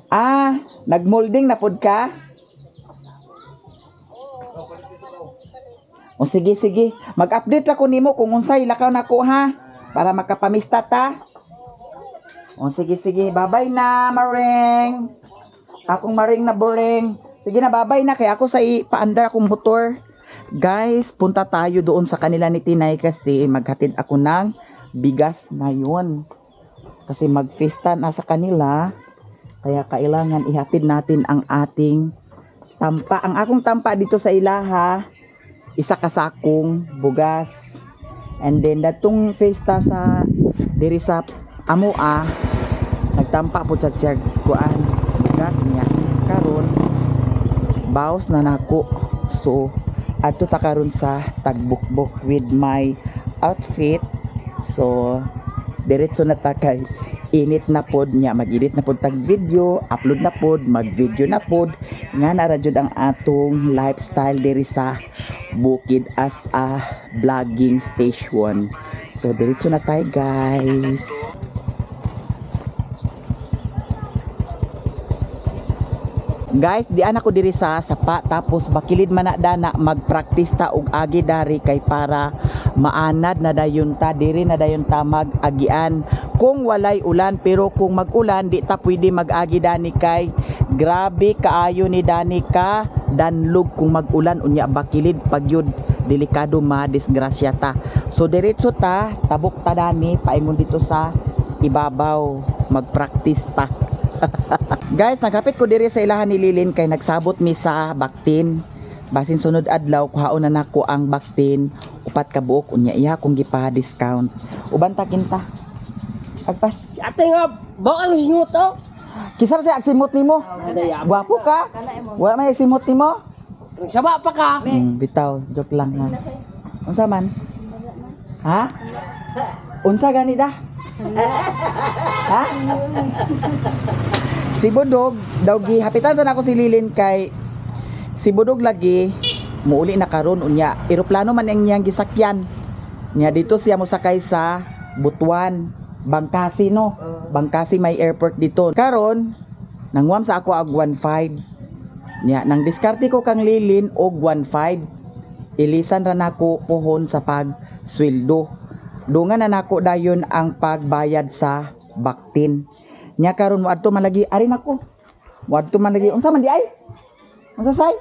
Ah, nagmolding na pud ka? O sige, sige. Mag-update ako nimo kung unsay lakaw nako ha. Para makapamista ta. O sige, sige. Bye-bye na, Maring. Akong Maring na boring. Sige na, bye-bye na. Kaya ako sa ipaandar akong motor. Guys, punta tayo doon sa kanila ni Tinay kasi maghatid ako ng bigas ngayon. Kasi mag-fiesta na sa kanila. Kaya kailangan ihatid natin ang ating tampa. Ang akong tampa dito sa ilaha, isa kasakong bugas. And then datong fiesta sa diri sa Amoa, nagtampa po sa siya kuan bugas niya. Karon baos na nako. So adto ta karon sa tagbukbok with my outfit. So diretso na ta kay init na pod niya, mag-edit na pod tag video, upload na pod, mag-video na pod nga nara jud ang atong lifestyle diri sa Bukid as a vlogging station. So diretso na tayo guys. Guys, di ana ko diri sa sapa tapos bakilid man na dana magpractice ta og agi dari kay para maanad na dayon ta diri na dayon ta mag-agian kung walay ulan, pero kung mag-ulan di ta pwede mag-agi dani kay grabe kaayo ni dani ka danlog kung mag-ulan unya bakilid pagyud delikado madisgrasya ta. So diretso ta tabok ta dani paingon dito sa ibabaw magpractice ta. Guys, nagkapit ko diri sa ilahan ni Lilin kay nagsabot mi sa baktin. Basin sunod adlaw kuhaon na nako ang baktin upat ka buok unya iya kung gipa-discount. Uban ta kinta. Agpas. Ate nga, baka ang singot to? Kisar sa agsimot nimo. Gwapo ka. Wala may agsimot nimo. Nagsaba pa ka. Bitaw, joke lang ha. Unsa man? Ha? Unsa gani da? Ha? Si Budog daw gihapitan sa nako si Lilin kay si Budog lagi muuli na karon unya eroplano man ang iyang gisakyan. Nya dito siya mosakay sa Butuan, Bangkasi no. Bangkasi may airport dito. Karon nangwam sa ako ag 1.5. Nya nang diskarte ko kang Lilin og 1.5. Ilisan ra nako pohon sa pagsweldo. Dungan na nako dayon ang pagbayad sa baktin. Nya karon mo adto man lagi ari nako. Mo adto man lagi unsa man di ay? Unsa say?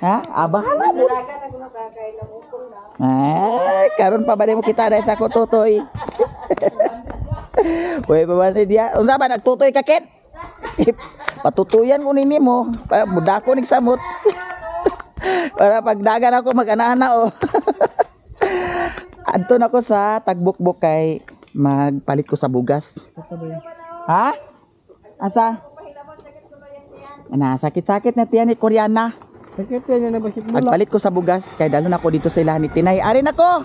Ha? Abahan mo. Ay, karon pa ba mo kita dahil sa ko tutoy? Uy, babane dia. Unsa ba nagtutoy ka ken? Patutuyan ko nini mo para muda ko ning samot. Para pagdagan ako mag-anahan na oh. Adto na ko sa tagbukbok kay magpalit ko sa bugas. Ha? Asa? Ana, sakit-sakit na tiyan ni Koreana. Sakit yan na bakit mo? Magpalit ko sa bugas kay dalo na ko dito sa ilahan ni Tinay. Ari na ko.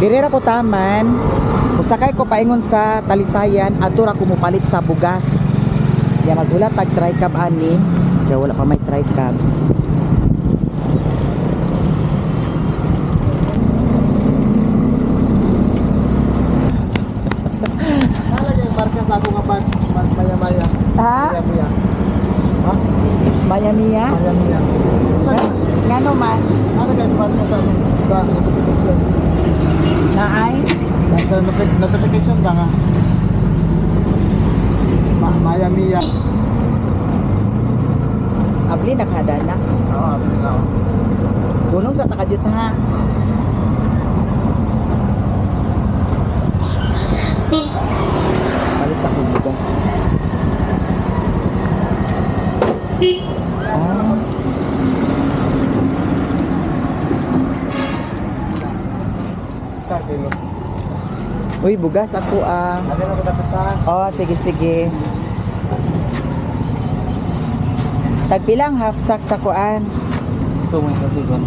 Dirira ko taman, musakay ko paingon sa Talisayan, adto ra ko mupalit sa bugas. Ya magula tag tricab ani, kaya wala pa may tricab. Talaga yung marka sa ako nga bag, maya-maya. Ha? Maya-maya. Ha? Maya-mia? Maya-maya. Ngano man? Ano kayo marka sa ano? Sa notification? Naay? Sa notification ka nga. Maya-maya. Abli nakada na. Oo, abin na ako. Gunong sa takajut ha. Palit sa bugas. Ah. kilo. Uy, bugas ako ah. Ano na ko dapat sa? Oh, sige, sige. Tagpilang half sack sa kuan. Ito mo yung katigon.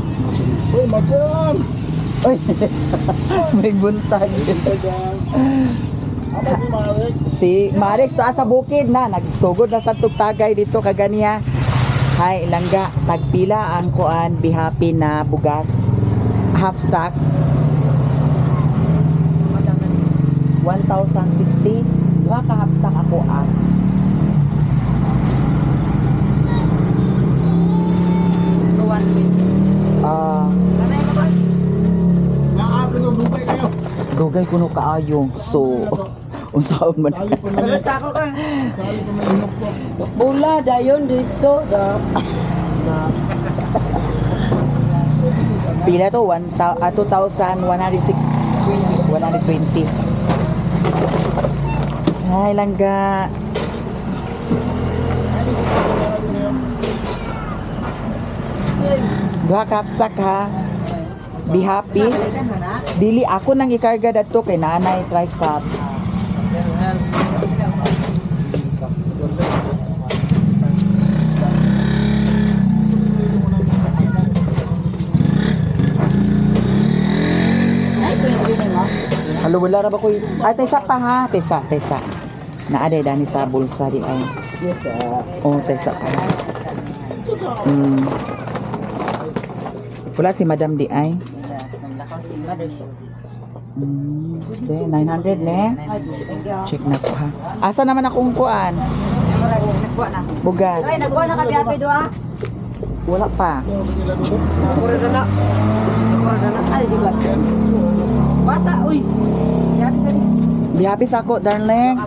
Uy, magkang! Uy, may buntag. Apa si Marek? Si Marex to sa bukid na nagsugod na sa tugtagay dito kaganiya. Hay langga tagpila ang kuan bihapi na bugas. Half sack. 1,060. Duha ka half sack ako ah. Ah, Naabot yung lubay kayo. dugay kuno kaayo. So, unsaon man. Sali pa man. Sali pa man inok po. Bula, dayon, dito, da. Pila to 2,106 120. Ay langga. Duha ka kapsak ha. Be happy. Dili ako nang ikarga dadto kay nanay tricep. Halo wala ra ba koy? Ay tesa pa ha, tesa. Naade dani sa bulsa di ay. Yes, Oh, tesa pa. Wala si Madam di ay. De 900 ne. Check na ko ha. Asa naman akong kuan? Bugas. Ay, nagwa na kabiyapi doa. Wala pa. Ay, di ba? Basa, uy. Yapi sa ni. Bihapis ako, darling.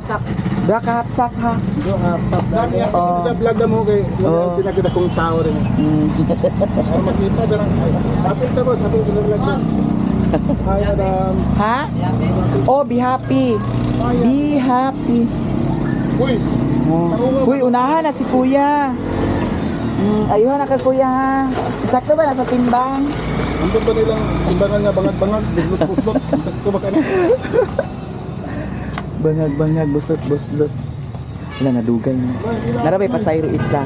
Dua ka hapsak ha. Dami yan. Oh. Sa vlog na mo kay Oh. pinakita kong tao rin. Para makita darang. Hapit na boss, hapit sa vlog mo. Hi, madam. Ha? Oh, be happy. Be happy. Uy, Oh. Uy, unahan na si kuya. Ayuhan na ka kuya ha. Sakto ba nasa timbang? andun ba nilang timbangan nga bangag-bangag, buslot-buslot. Sakto ba ka na? Bangag-bangag, busot-buslot. Wala nadugay na. Narabay pa sayro isa.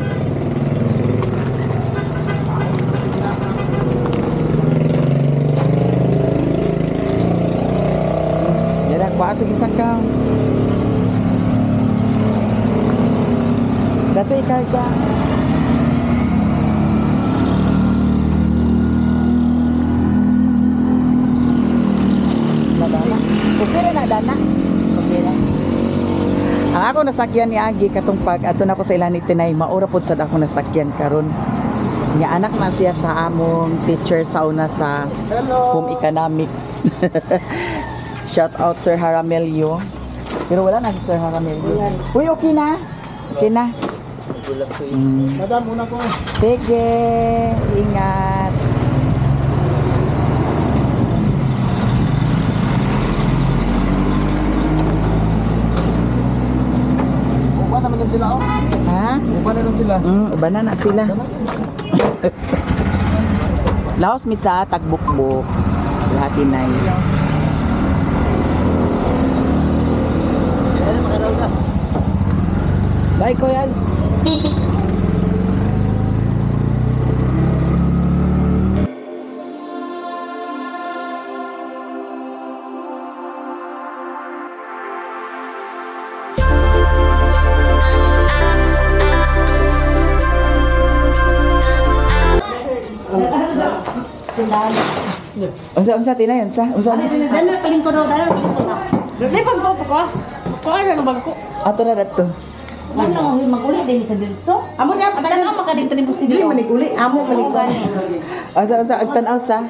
Yara, kuha ito isang ka. Dato ikarga. Nadana. Okay na nadana. Okay na. Ang ako nasakyan ni Agi katong pag ato na ko sa ilan ni Tinay maura pod sad ako nasakyan karon. Nga anak na siya sa among teacher sa una sa Hello. home economics. Shout out Sir Haramelio. Pero wala na si Sir Haramelio. Uy, okay na. Okay na. Madam, una ko. Sige, ingat. Uba naman lang sila, oh. Ha? Uba na lang sila. Uba na sila. Laos misa tagbukbok. Lahat inay. Bye, Koyals. Unsa tinay unsa? Unsa? Dala kaling ko daw, dala kaling ko na. Repon ko ko. Ko ano lang bangko. Ato na dadto. Wala ko maguli din sa dito. Amo niya pagtan na makadito ni busi dili maniguli. Amo maniguli. Unsa agtan-aw sa?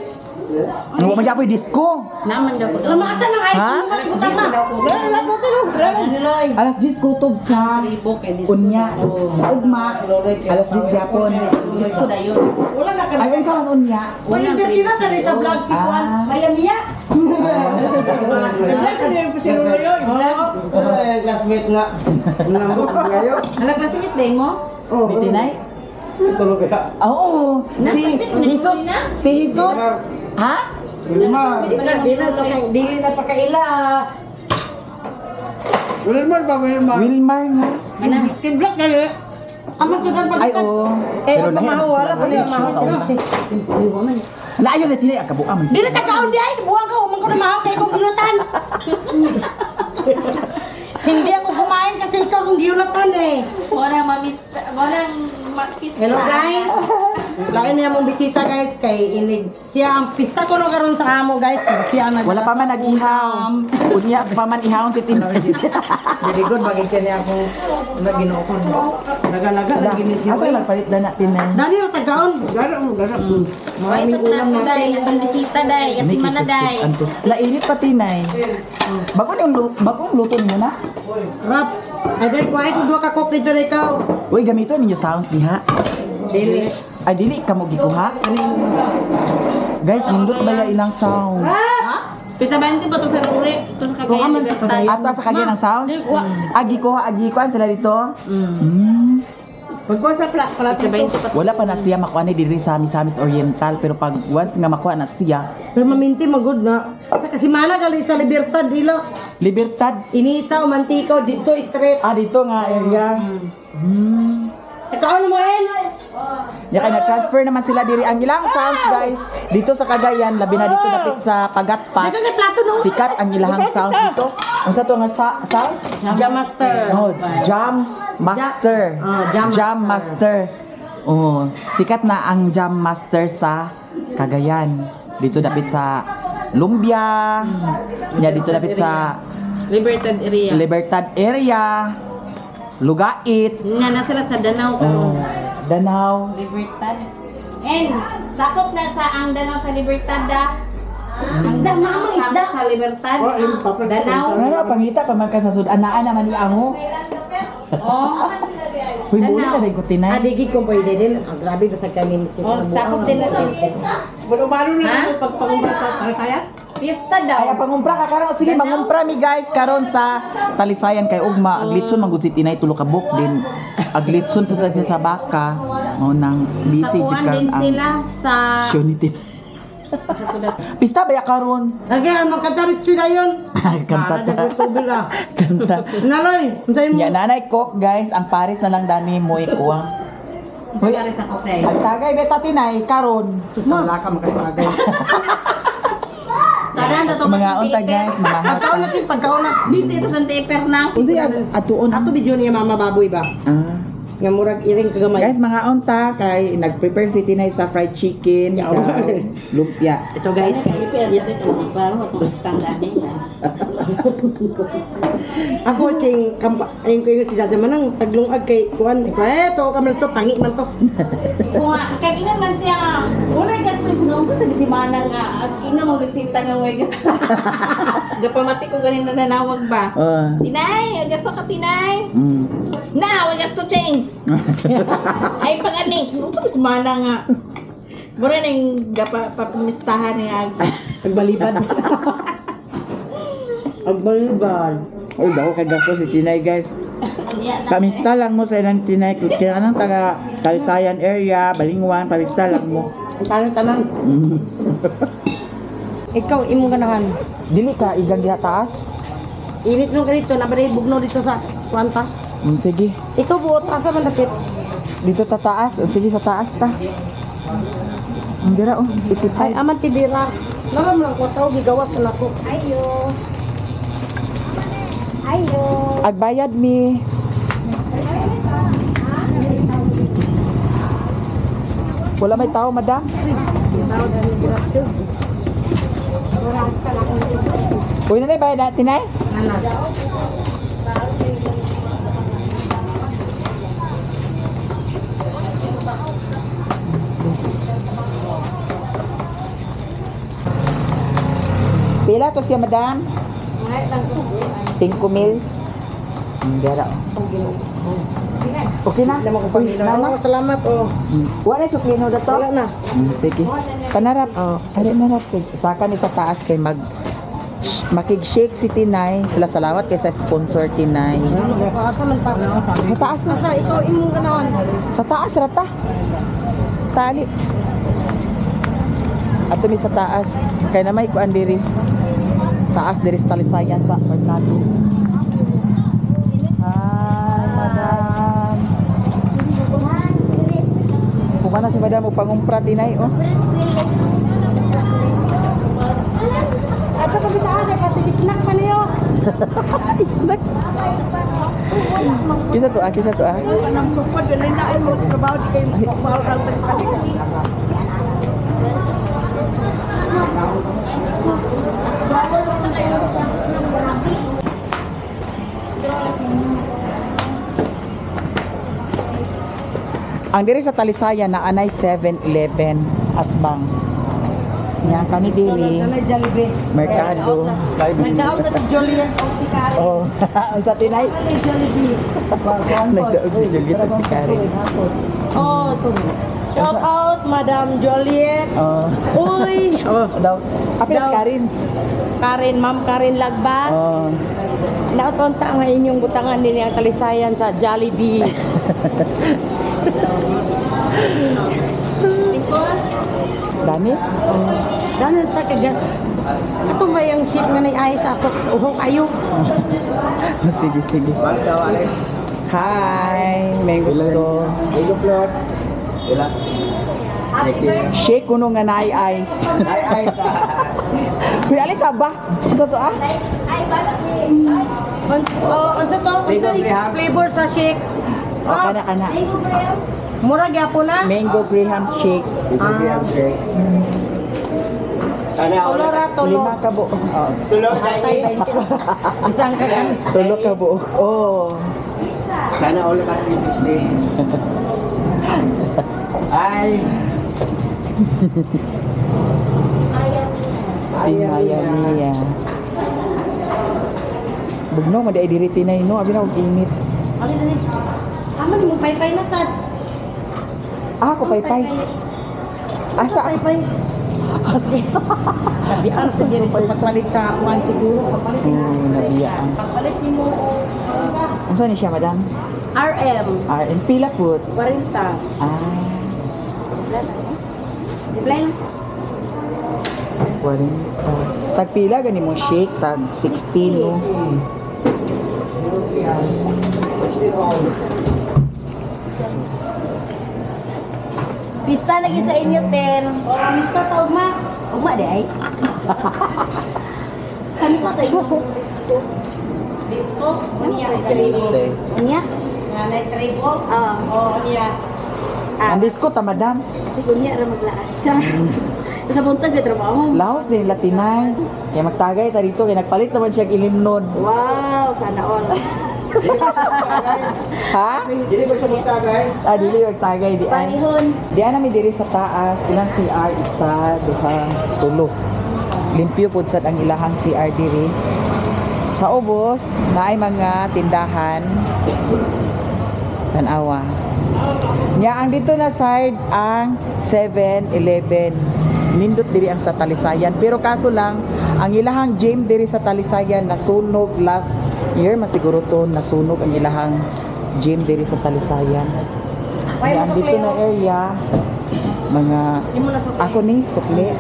Mo magyapoy disco. Naman daw ko. Lamatan ng ay. Ha? Wala ko tilo. Niloy. Alas 10 kutob sa unya. Ugma. Alas 10 gyapon. Gusto na yun. Wala na ka. Ay unsa man unya? Wala na kita sa sa vlog si Juan. Mayamiya. Wala ka din po si Royo. Classmate nga. Nambot ngayon. Ala pa si Mit day mo? Bitinay? Tulog ka. Oo. Si Jesus. Si Jesus. Ha? Wilmar. Dili na pa kaila. Wilmar ba, Wilmar? Wilmar nga. Kidlock kayo. Amas ka pag Ay, oo. Pero mahal, wala pa niya mahal sila. Layo na tinay, kabuka man. Dili ta kaon di ay buwang ka umang ko na mahal kay kong gilutan. Hindi ako kumain kasi ikaw kung giulatan eh. Wala makista. Hello guys. Laki niya mong bisita guys kay Inig. Siya ang pista ko no karon sa amo guys. Siya ang Wala pa man nag-ihaw. Unya pa man ihawon si Tinay. Very good bagay siya niya akong naginoo ko. Laga-laga Wala. lagi ni siya. Asa nagpalit na natin na. Dali na tagaon. Dara mo, dara. Maraming ulam Ulam natin. day, atong bisita day, kasi mana day. Lainit pa Tinay. Bagong luto mo na. Rap. Ay dahil kuhay ko duha ka coke dito na ikaw. Uy, gamito ninyo sounds diha. Dili. Ay, dili ka mo gikuha. Guys, nindot ba ya ilang sound? Pita ba hindi ba ito sa uri? Ito sa Cagayan de Libertad. Ato sa kanya ng sound? Agikuhan sila dito? Pagkuha sa pala Wala pa na siya makuha ni diri sa Misamis Oriental, pero pag once nga makuha na siya, Pero maminti magod na. Kasi mana gali sa Libertad dilo. Libertad. Initaw, mantikaw, dito straight. Dito nga area. Ikaw mo en. Ya kay na-transfer naman sila diri ang ilang sounds, guys. Dito sa Cagayan, labi na dito dapit sa Pagatpat. Sikat ang ilahang sounds dito. Unsa to nga sounds? Jam master. Oh, Jam Master. Jam Master. Oh, sikat na ang Jam Master sa Cagayan. Dito dapit sa Lumbia. Dito dapit sa Libertad area. Libertad area. Lugait. Nga na sila sa Danau Oh, karon. Danau. Libertad. And sakop na sa ang Danau sa Libertad da. Ang Danau isda sa Libertad. Danau. Ano pangita pa man ka sa sud anaan naman ni ango. Oh. Huy buli na rin ko tinay. Adigi ko pwede din. Ang grabe sa kanin. Oh, sakop din na chintes. Balo na pagpangumbata para saya. Fiesta Ay daw. pangumpra ka karon sige mangumpra mi guys karon sa Talisayan kay ugma aglitson man gud si tinay tulo ka book din. Aglitson pud siya sa baka. Oh nang busy jud Sakuan din karon ang sila sa Unity. Pista ba ya karon? Lagi ang magkatarit sila yun. Kanta ta. Tubil ah. Kanta. Naloy. Untay mo. Ya nanay cook guys, ang Paris na lang dani mo ikuha. Hoy, para sa kopre. ang tagay beta tinay karon. Wala ka makasagay. Taran to Mga unta guys, mga Pagkaon hata. natin, pagkaon na. Busy ito sa taper na. Unsa atuon? Ato video niya mama baboy ba? Ah. Nga murag iring kagamay. Guys, mga unta kay nag-prepare si Tinay sa fried chicken, daw, lumpia. Ito guys, ako ching ayun ko yung si Dada Manang taglungag kay kuan. Eto kami to pangi man to. Kung kay ingon man siya. Una gas mo sa simana nga ino mo bisita nga way gas. Gapamati ko ganin na nanawag ba. Tinay, gasto ka tinay. Na, way gasto cheng. Ay pag-ani, sa simana nga. Mura ning papamistahan niya. Agbalibad. Agbalibad. Ay, daw kay gasto si Tinay guys. Pamista lang mo sa ilang Tinay. Kaya nang taga Talisayan area, Balingwan, pamista lang mo. Paano tanan? Ikaw imong ganahan. Dili ka igang diha taas? Init nung ganito, nabalay bugno dito sa kwanta. Sige. Ito buot asa man dapit. Dito ta taas. Sige sa taas ta. Ang dira oh, Ay ipitay. aman tibira. Naram lang ko tao gigawas na ako. Agbayad mi. Wala may tao, madam? Uy, nanay, bayad natin eh? Pila to siya, madam? 5,000. Dera. Okay na? Uy, nana. Salamat oh. Wala suklino dato? Wala na. Sige. Panarap. Ari narap. Saka ni sa taas kay makig-shake si Tinay. Hala, salamat kay sa sponsor Tinay. Asa man ta? Sa taas na. Asa ikaw imong ganahan. Sa taas rata. Tali. Ato mi sa taas. Kaya na may kuan diri. Taas diri sa Talisayan sa merkado. Hi, madam. Kumana si madam og pangumpra dinay oh. Ato pa bisa sa pati snack pa niyo. Snack. Kisa to ah, kisa to ah. Kanang kupad ganin na mo trabaho di kay mo lang pali. Ang diri sa Talisayan na anay 7-Eleven at bang. Yan kami dili Dala Jollibee. merkado. Nagdaog na si Julian o si Karen. Oh, unsa tinay? Dala Jollibee. Nagdaog si Juliet at si Karen. Oh, shout out Madam Joliet. Oh, Uy, oh, daw. Apil Daw. si Karen. Karen, Ma'am Karen Lagbat. Oh, Nautonta nga inyong butangan din ang Talisayan sa Jollibee. Dani? Dahil ta kagat. Ato ba yung shit nga nay sa ako? Uhong kayo. Sige, sige. Hi, mango to. Mango float. Ilan? Shake kuno nga na ice. Ay, sa. Kuya, alin sa ba? Ito to ah? Unsa to? Unsa yung flavor sa shake? O, kana, kana. Mura gyapon na. Mango Graham shake. shake. Sana Tulo ra tulo. Lima ka buo. Tulog tayo. Isang kagan. Tulo ka buo. Oh. Sana all of us 360. Ay. Si Maya Mia. Bugno, madi diri tinay no. Abi na og init. Ali dali. Amo ni mo pay-pay na sad. Ah, ko paypay. Asa ako? Pay-pay. Nabian sa diri pagpalit sa kuan siguro pagpalit na. Nabiyaan. Pagpalit ni mo Unsa ni siya, madam? RM Ah, and pila put. 40. Ah, Reply na sa 40. Tag pila gani mo shake tag 16 no. Pista lagi sa inyo ten. Pista ta ugma. Ugma di ay. Kami sa tayo. Disco. Unya. Unya? Nanay tribo. Ah, Oh, unya. Ang disco ta, madam. siguro niya ra maglaan. Char. Sa buntag na trabaho. Laos din latinay. Kaya magtagay ta dito kay nagpalit naman siya og ilimnod. Wow, sana all. Ha? Hindi ba siya magtagay? Ah, dili magtagay di ay. Panihon. Di ana mi diri sa taas, ilang CR isa, duha, tulo. Limpyo pud sad ang ilahang CR diri. Sa ubos, naay mga tindahan. Tanawa. Nya ang dito na side ang 7-Eleven. Nindot diri ang sa Talisayan. Pero kaso lang, ang ilahang gym diri sa Talisayan nasunog last year. Masiguro to nasunog ang ilahang gym diri sa Talisayan. Nya ang dito na area, mga ako ni sukli.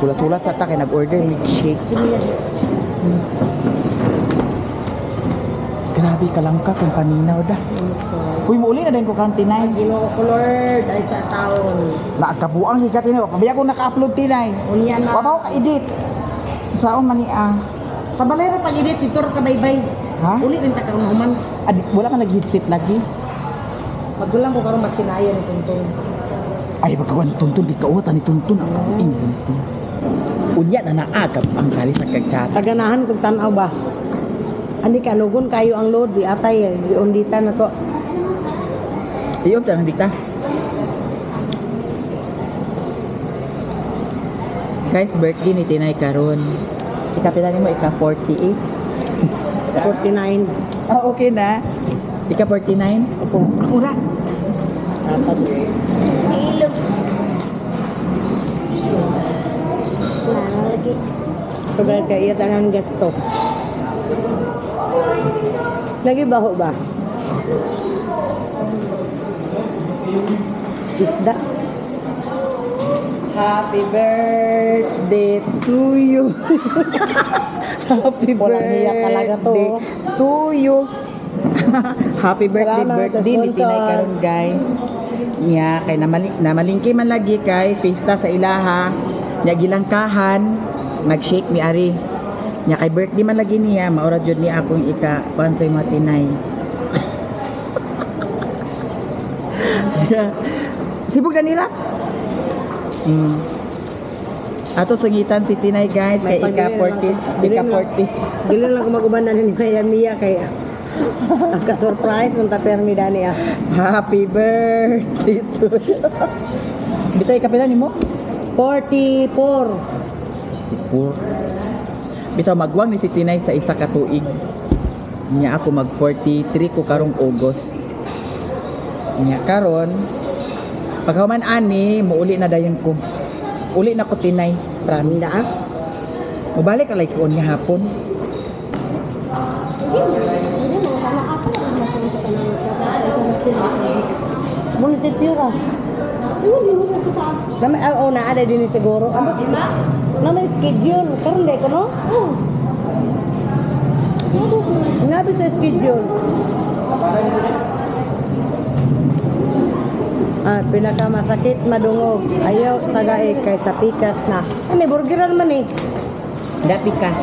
Tulat-tulat sa ta kay nag-order milkshake. Grabe kalangka kang paminaw da. Uy, muuli na din ko kang tinay. Ginoo color ay sa taon. Nakabuang hikat ini. Pabiya ko naka-upload tinay. Unya na. Wabaw ka edit. Saan man ni ah. Pabalay ra pag edit dito ka baybay. Ha? Uli rin ta kang human. Wala ka nag-headset lagi. Magulang ko karon magkinaya ni tuntun. Ay, magkawan ni Tuntun. Di kauwatan ni Tuntun. Ang kain. Unya na naagap ang sali sa kagchat. Kaganahan kung tanaw ba. Ani ka lugon kayo ang load di atay di ondita na to. Iyo, tanang dikta. Guys, birthday ni Tinay karon. Ikapitan mo, ika 48. 49. Ah, okay na. Ika 49? Opo. Ako na. Dapat. Ilog. Wala lagi. Pagkat kaya tanan gasto. Lagi baho ba? Isda. Happy birthday to you. Happy Walang hiya talaga to. birthday to you. Happy birthday, Salamat, birthday ni sponsor. Tinay karon guys. Nya kay namalingki man lagi kay fiesta sa ilaha. Nya gilangkahan, nag-shake mi ari. Nya kay birthday man lagi niya, maura jud ni akong ika kuan sa mga Tinay. Sibog na nila. Ato sangitan si Tinay guys kay ika 40, ika 40. Dili lang ako magubanan ni Maya Mia kay ka-surprise nung tapermi dani ah. Happy birthday to you. Bitay kapila nimo? 44. Bitaw magwang ni si Tinay sa isa ka tuig. Nya ako mag 43 ko karong August. Nya karon paghuman ani muuli na dayon ko. Uli na ko Tinay, promise. Minda ah. Mubalik ka like on nga hapon. Munisipyo ka. Nama na ada din siguro. Nama schedule karon dai ko no? Ngabi to schedule. Pinakamasakit madungog. Ayaw tagay kay sa pikas na. Ani burgeran man eh. Dapikas.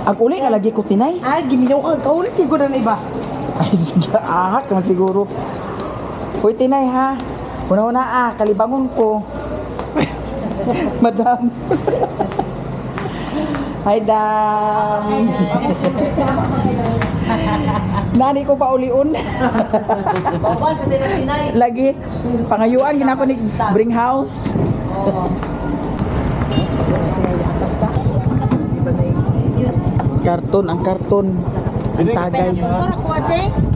Ang uli na lagi ko Tinay. Ay giminaw ang kaulit ko na iba. Ay, sige, ahak naman siguro. Hoy, Tinay, ha? Una-una, kalibangon ko. Madam. Hi, Dam. Nani ko pa uliun. Bawal kasi na Tinay. Lagi, pangayuan, ginako ni bring house. Karton, ang karton. Ang tagay.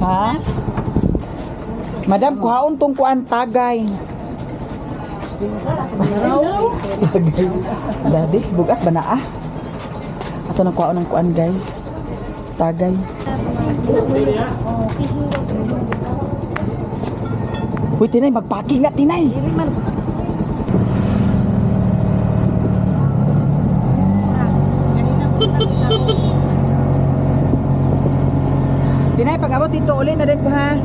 Ha? Madam, kuhaon tong kuan tagay. Tagay. Dadi, bugat ba na ah? Ato nang kuhaon ng kuan guys. Tagay. Uy, Tinay, magpaki nga, Tinay. Tinay, pag abot dito, uli na din ko ha.